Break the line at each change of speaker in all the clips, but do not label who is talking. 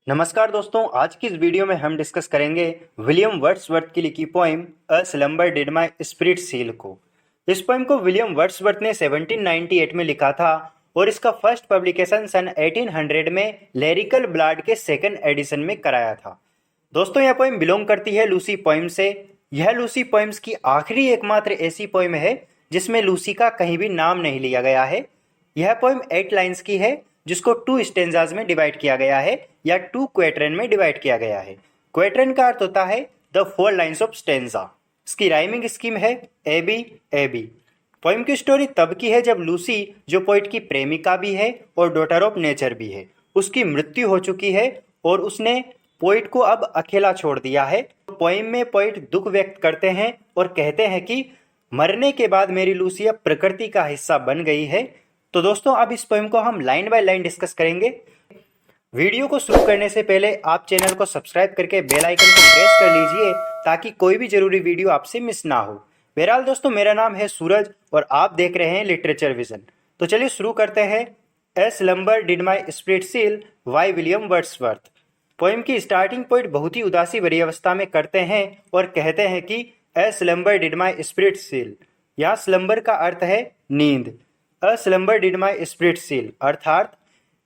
नमस्कार दोस्तों, आज की इस वीडियो में हम डिस्कस करेंगे विलियम वर्ड्सवर्थ की लिखी poem a slumber did my spirit seal को। इस पोइम को विलियम वर्ड्सवर्थ ने 1798 में लिखा था और इसका फर्स्ट पब्लिकेशन सन 1800 में लिरिकल ब्लाड के सेकंड एडिशन में कराया था। दोस्तों, यह पोइम बिलोंग करती है लूसी पोइम से। यह लूसी पोइम्स की आखिरी एकमात्र ऐसी पोइम है जिसमें लूसी का कहीं भी नाम नहीं लिया गया है। यह पोइम 8 लाइन्स की है जिसको 2 स्टेंजाज में डिवाइड किया गया है या 2 क्वेट्रेन में डिवाइड किया गया है। क्वेट्रेन का अर्थ होता है द 4 लाइन्स ऑफ स्टेंजा। इसकी राइमिंग स्कीम है A B A B. Poem की स्टोरी तब की है जब लूसी, जो पोइट की प्रेमिका भी है और डॉटर ऑफ नेचर भी है, उसकी मृत्यु हो चुकी है और उसने पोइट को अब अकेला छोड़ दिया है। पोइम में पोइट दुख व्यक्त करते हैं और कहते हैं कि मरने के बाद मेरी लूसी अब प्रकृति का हिस्सा बन गई है। तो दोस्तों, अब इस पोइम को हम लाइन बाय लाइन डिस्कस करेंगे। वीडियो को शुरू करने से पहले आप चैनल को सब्सक्राइब करके बेल आइकन को प्रेस कर लीजिए ताकि कोई भी जरूरी वीडियो आपसे मिस ना हो। बहरहाल दोस्तों, मेरा नाम है सूरज और आप देख रहे हैं लिटरेचर विजन। तो चलिए शुरू करते हैं। A slumber did my spirit seal by William Wordsworth. Poem की स्टार्टिंग पॉइंट बहुत ही उदासी भरी अवस्था में करते हैं और कहते हैं कि a slumber did my spirit seal. यहाँ स्लम्बर का अर्थ है नींद। A slumber did my spirit seal अर्थात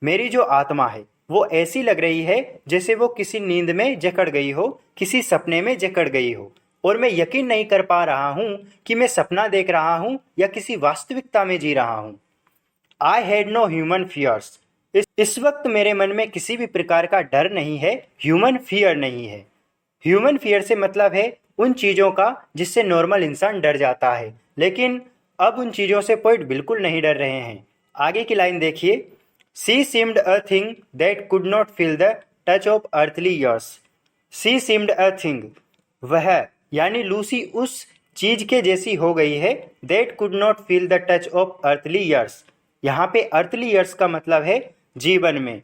मेरी जो आत्मा है वो ऐसी लग रही है जैसे वो किसी नींद में जकड़ गई हो, किसी सपने में जकड़ गई हो, और मैं यकीन नहीं कर पा रहा हूँ कि मैं सपना देख रहा हूँ या किसी वास्तविकता में जी रहा हूँ। I had no human fears. इस वक्त मेरे मन में किसी भी प्रकार का डर नहीं है, ह्यूमन फियर नहीं है। ह्यूमन फियर से मतलब है उन चीज़ों का जिससे नॉर्मल इंसान डर जाता है, लेकिन अब उन चीज़ों से पोइट बिल्कुल नहीं डर रहे हैं। आगे की लाइन देखिए। She seemed a thing that could not feel the touch of earthly years. She seemed a thing, वह यानी लूसी उस चीज के जैसी हो गई है that could not feel the touch of earthly years. यहाँ पे अर्थली ईयर्स का मतलब है जीवन में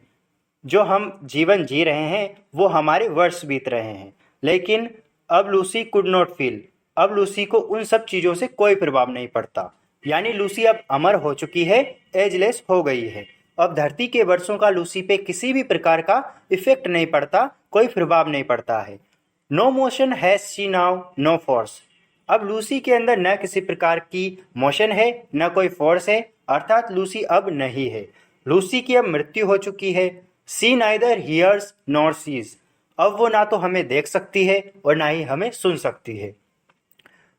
जो हम जीवन जी रहे हैं वो हमारे वर्ष बीत रहे हैं, लेकिन अब लूसी कुड नॉट फील, अब लूसी को उन सब चीज़ों से कोई प्रभाव नहीं पड़ता। यानी लूसी अब अमर हो चुकी है, एजलेस हो गई है। अब धरती के वर्षों का लूसी पे किसी भी प्रकार का इफेक्ट नहीं पड़ता, कोई प्रभाव नहीं पड़ता है। No motion has she now, no force. अब लूसी के अंदर न किसी प्रकार की मोशन है न कोई फोर्स है, अर्थात लूसी अब नहीं है। लूसी की अब मृत्यु हो चुकी है। सी नाइदर हियर्स नॉर सीज। अब वो ना तो हमें देख सकती है और ना ही हमें सुन सकती है।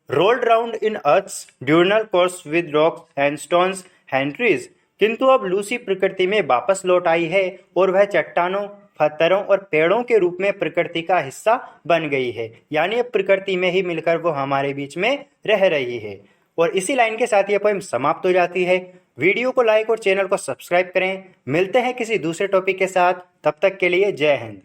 Rolled round in earth's diurnal course with rocks and stones and trees. किंतु अब लूसी प्रकृति में वापस लौट आई है और वह चट्टानों, पत्थरों और पेड़ों के रूप में प्रकृति का हिस्सा बन गई है। यानी अब प्रकृति में ही मिलकर वो हमारे बीच में रह रही है। और इसी लाइन के साथ यह पोइम समाप्त हो जाती है। वीडियो को लाइक और चैनल को सब्सक्राइब करें। मिलते हैं किसी दूसरे टॉपिक के साथ, तब तक के लिए जय हिंद।